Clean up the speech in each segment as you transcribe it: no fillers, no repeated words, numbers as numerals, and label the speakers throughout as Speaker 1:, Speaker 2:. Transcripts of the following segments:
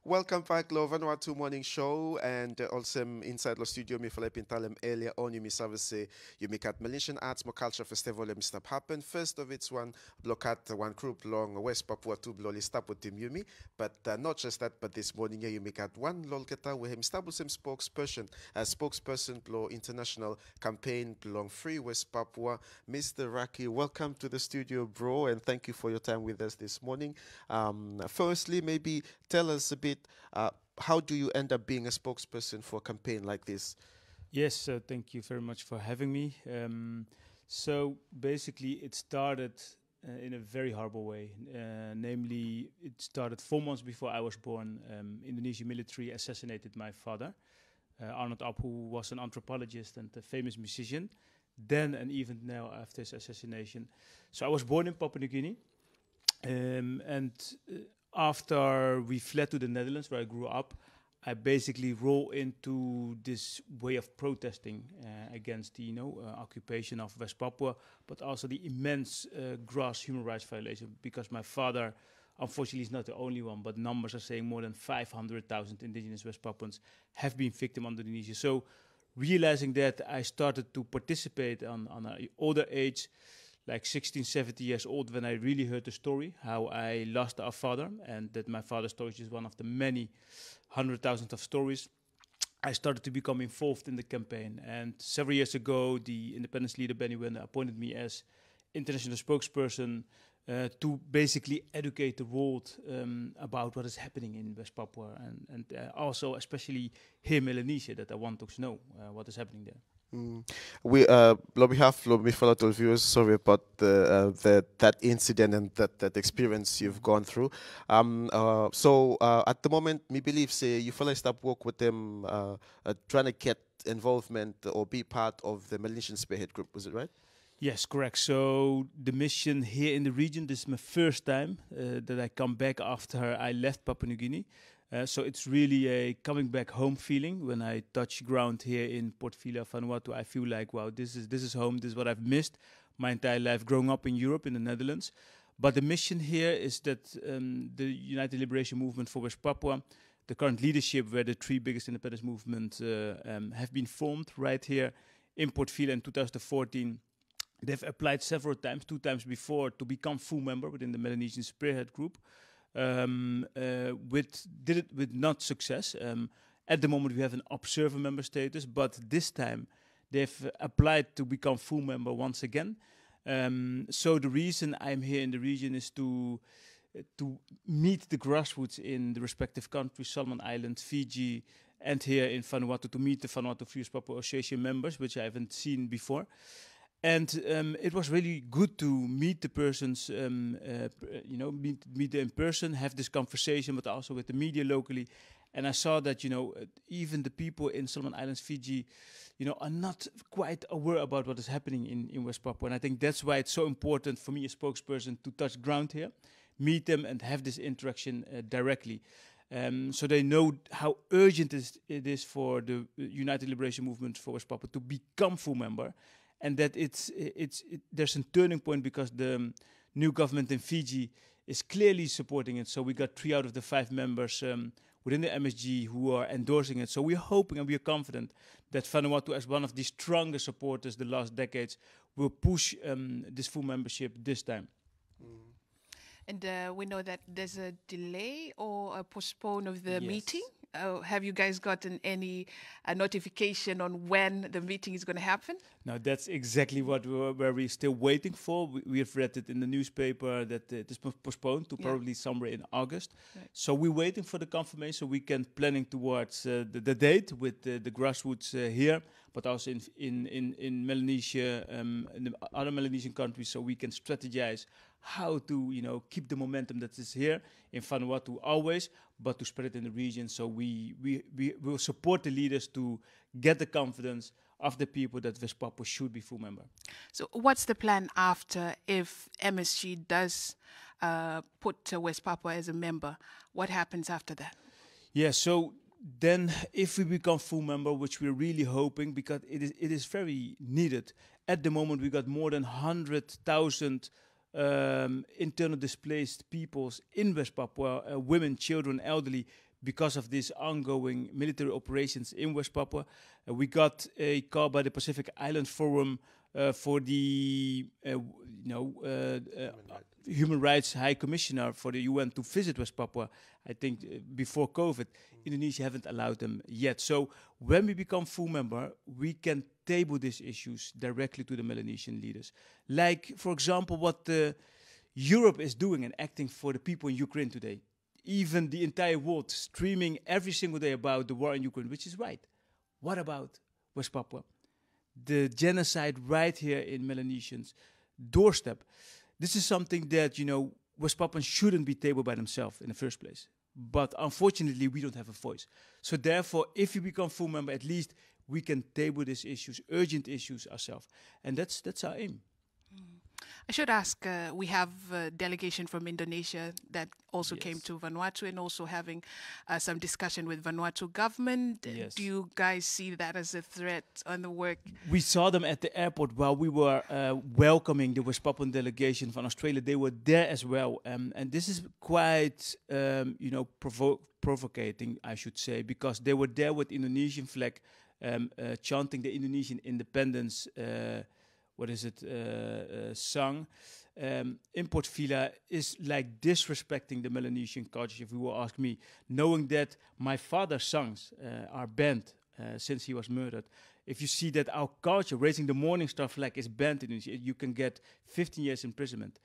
Speaker 1: Welcome back lo Vanuatu Morning Show and also inside the studio mi falay pintalem earlier on yumi service yumi kat Malaysian Arts Mo Culture Festival yumi stop happen first of its one blokat one group long West Papua tu bloli stop with team yumi but not just that but this morning yumi kat one lol keta we him stable some spokesperson as spokesperson blo international campaign belong free West Papua Mr. Raki, welcome to the studio bro and thank you for your time with us this morning. Firstly maybe tell us a bit, how do you end up being a spokesperson for a campaign like this?
Speaker 2: Yes, so thank you very much for having me. So basically, it started in a very horrible way. Namely, it started 4 months before I was born. Indonesian military assassinated my father, Arnold Ab, who was an anthropologist and a famous musician. Then and even now after his assassination. So I was born in Papua New Guinea. After we fled to the Netherlands, where I grew up, I basically roll into this way of protesting against the occupation of West Papua, but also the immense gross human rights violation. Because my father, unfortunately, is not the only one, but numbers are saying more than 500,000 indigenous West Papuans have been victim of Indonesia. So, realizing that, I started to participate on an older age. Like 16, 17 years old, when I really heard the story, how I lost our father, and that my father's story is just one of the many 100,000 of stories. I started to become involved in the campaign. And several years ago, the independence leader, Benny Wende, appointed me as international spokesperson to basically educate the world about what is happening in West Papua, and also especially here in Melanesia, that I want to know what is happening there.
Speaker 1: We on behalf of my fellow viewers, sorry about that incident and that experience you've gone through. So at the moment, me believe say you fellow stop work with them, trying to get involvement or be part of the Malaysian Spearhead Group. Was it right?
Speaker 2: Yes, correct. So the mission here in the region, this is my first time that I come back after I left Papua New Guinea. So it's really a coming back home feeling. When I touch ground here in Port Vila, Vanuatu, I feel like, wow, this is home. This is what I've missed my entire life growing up in Europe, in the Netherlands. But the mission here is that the United Liberation Movement for West Papua, the current leadership where the 3 biggest independence movements have been formed right here in Port Vila in 2014. They've applied several times, 2 times before, to become full member within the Melanesian Spearhead Group. Did it with not success. At the moment, we have an observer member status, but this time they've applied to become full member once again. So the reason I'm here in the region is to meet the grassroots in the respective countries, Solomon Islands, Fiji, and here in Vanuatu, to meet the Vanuatu Free West Papua Association members, which I haven't seen before. And it was really good to meet the persons, meet them in person, have this conversation, but also with the media locally. And I saw that, even the people in Solomon Islands, Fiji, are not quite aware about what is happening in West Papua. And I think that's why it's so important for me as spokesperson to touch ground here, meet them and have this interaction directly. So they know how urgent it is for the United Liberation Movement for West Papua to become full member. And that there's a turning point because the new government in Fiji is clearly supporting it. So we got 3 out of the 5 members within the MSG who are endorsing it. So we're hoping and we're confident that Vanuatu, as one of the strongest supporters the last decades, will push this full membership this time.
Speaker 3: And we know that there's a delay or a postpone of the
Speaker 2: Yes.
Speaker 3: meeting. Have you guys gotten any notification on when the meeting is going to happen?
Speaker 2: Now that's exactly what we're still waiting for. We have read it in the newspaper that it is postponed to probably somewhere in August.
Speaker 3: Right.
Speaker 2: So we're waiting for the confirmation. We can planning towards the date with the grassroots here, but also in Melanesia, in the other Melanesian countries, so we can strategize how to keep the momentum that is here in Vanuatu always, but to spread it in the region. So we will support the leaders to get the confidence of the people that West Papua should be full member.
Speaker 3: So what's the plan after if MSG does put West Papua as a member? What happens after that?
Speaker 2: Yeah, so then if we become full member, which we're really hoping, because it is very needed. At the moment, we got more than 100,000 internal displaced peoples in West Papua, women, children, elderly, because of these ongoing military operations in West Papua. We got a call by the Pacific Island Forum for the Human Rights High Commissioner for the UN to visit West Papua. I think before COVID, Indonesia haven't allowed them yet. So when we become full member, we can table these issues directly to the Melanesian leaders. Like, for example, what Europe is doing and acting for the people in Ukraine today. Even the entire world streaming every single day about the war in Ukraine, which is right. What about West Papua? The genocide right here in Melanesians' doorstep. This is something that, West Papuans shouldn't be tabled by themselves in the first place. But unfortunately, we don't have a voice. So therefore, if we become full member, at least we can table these issues, urgent issues ourselves. And that's our aim.
Speaker 3: I should ask, we have a delegation from Indonesia that also
Speaker 2: Yes.
Speaker 3: came to Vanuatu and also having some discussion with Vanuatu government.
Speaker 2: Yes.
Speaker 3: Do you guys see that as a threat on the work?
Speaker 2: We saw them at the airport while we were welcoming the West Papuan delegation from Australia. They were there as well. And this is quite, provocating, I should say, because they were there with Indonesian flag, chanting the Indonesian independence song. Import Villa is like disrespecting the Melanesian culture, if you will ask me, knowing that my father's songs are banned since he was murdered. If you see that our culture, raising the Morning Star flag, is banned in Indonesia, you can get 15 years imprisonment.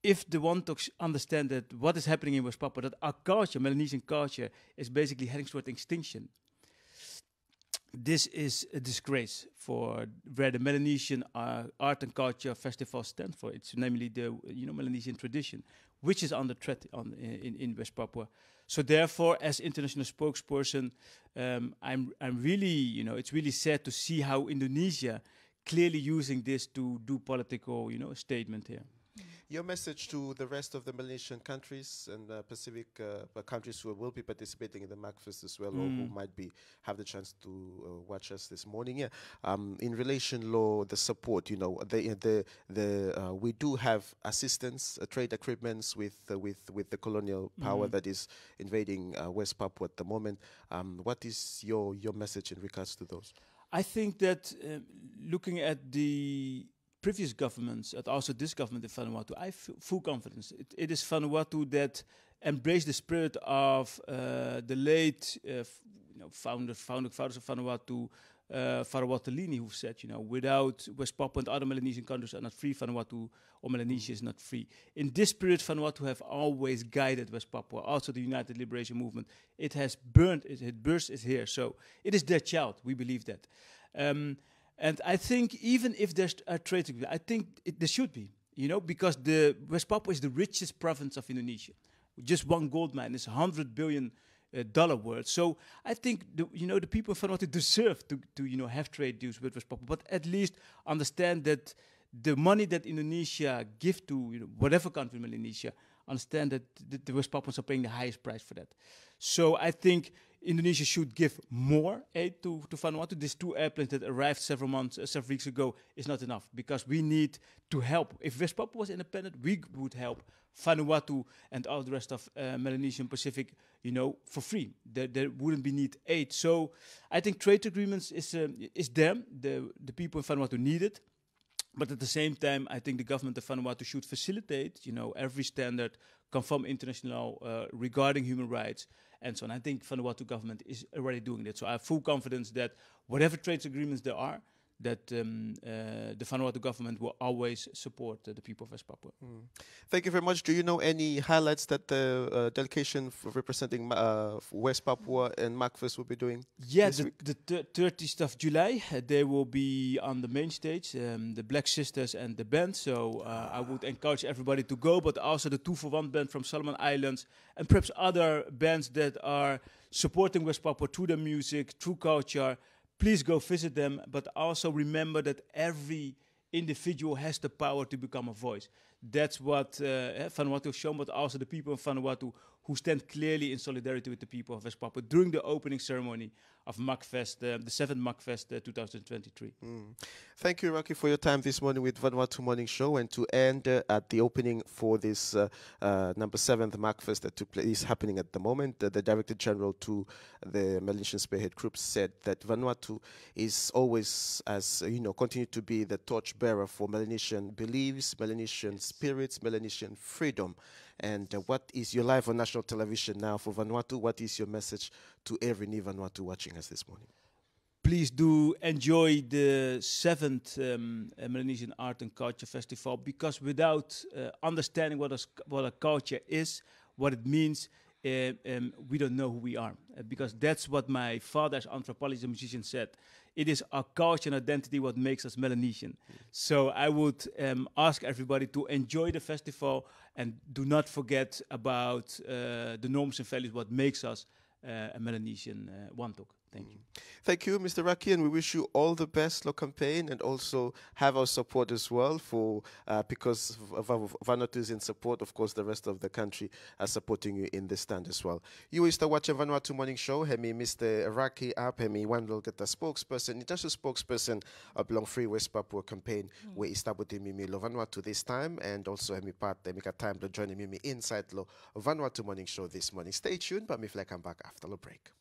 Speaker 2: If they want to understand that what is happening in West Papua, that our culture, Melanesian culture, is basically heading toward extinction, this is a disgrace for where the Melanesian art and culture festival stand for. It's namely the Melanesian tradition, which is under threat in West Papua. So therefore, as international spokesperson, I'm really it's really sad to see how Indonesia clearly using this to do political statement here.
Speaker 1: Your message to the rest of the Melanesian countries and Pacific countries who will be participating in the MACFest as well, or who might have the chance to watch us this morning. Yeah, in relation law, the support. We do have assistance, trade agreements with the colonial power that is invading West Papua at the moment. What is your message in regards to those?
Speaker 2: I think that looking at the previous governments, and also this government in Vanuatu, I have full confidence. It is Vanuatu that embraced the spirit of the late founders of Vanuatu, Vanuatu Lini, who said, without West Papua and other Melanesian countries are not free, Vanuatu or Melanesia is not free. In this spirit, Vanuatu have always guided West Papua, also the United Liberation Movement. It has burst is here. So it is their child, we believe that. And I think even if there's a trade agreement, I think there should be, because the West Papua is the richest province of Indonesia. Just one gold mine is $100 billion worth. So I think the people of Vanuatu deserve to have trade deals with West Papua, but at least understand that the money that Indonesia give to whatever country in Melanesia, understand that the West Papuans are paying the highest price for that. So I think Indonesia should give more aid to Vanuatu. These 2 airplanes that arrived several weeks ago is not enough, because we need to help. If West Papua was independent, we would help Vanuatu and all the rest of Melanesian Pacific, for free. There wouldn't be need aid. So I think trade agreements is them. The people in Vanuatu need it. But at the same time, I think the government of Vanuatu should facilitate, every standard, conform international law regarding human rights and so on. I think Vanuatu government is already doing that. So I have full confidence that whatever trade agreements there are, that the Vanuatu government will always support the people of West Papua.
Speaker 1: Thank you very much. Do you know any highlights that the delegation representing West Papua and MACFest will be doing?
Speaker 2: Yeah, the 30th of July, they will be on the main stage, the Black Sisters and the band. So I would encourage everybody to go, but also the 2 for 1 band from Solomon Islands, and perhaps other bands that are supporting West Papua through their music, through culture. Please go visit them, but also remember that every individual has the power to become a voice. That's what Vanuatu has shown, but also the people in Vanuatu who stand clearly in solidarity with the people of West Papua during the opening ceremony of MACFest, the 7th MACFest 2023.
Speaker 1: Thank you, Raki, for your time this morning with Vanuatu Morning Show, and to end at the opening for this number 7th MACFest that is happening at the moment. The Director General to the Melanesian Spearhead Group said that Vanuatu is always, as continue to be the torchbearer for Melanesian beliefs, Melanesian spirits, Melanesian freedom. And what is your live on national television now for Vanuatu? What is your message to every new Vanuatu watching us this morning?
Speaker 2: Please do enjoy the 7th Melanesian Art and Culture Festival, because without understanding what a culture is, what it means, we don't know who we are. Because that's what my father, as anthropologist and musician, said. It is our culture and identity what makes us Melanesian. So I would ask everybody to enjoy the festival and do not forget about the norms and values what makes us a Melanesian Wantok. Thank you.
Speaker 1: Thank you, Mr. Raki, and we wish you all the best for campaign, and also have our support as well for because Vanuatu is in support. Of course, the rest of the country are supporting you in this stand as well. You is the watching Vanuatu Morning Show. Hemi Mr. Raki up. Hemi one will get the spokesperson, international spokesperson of Long Free West Papua campaign. We established Mimi Lo Vanuatu this time, and also Hemi part Hemi got time to join Mimi inside Lo Vanuatu Morning Show this morning. Stay tuned, but me fly come back after the break.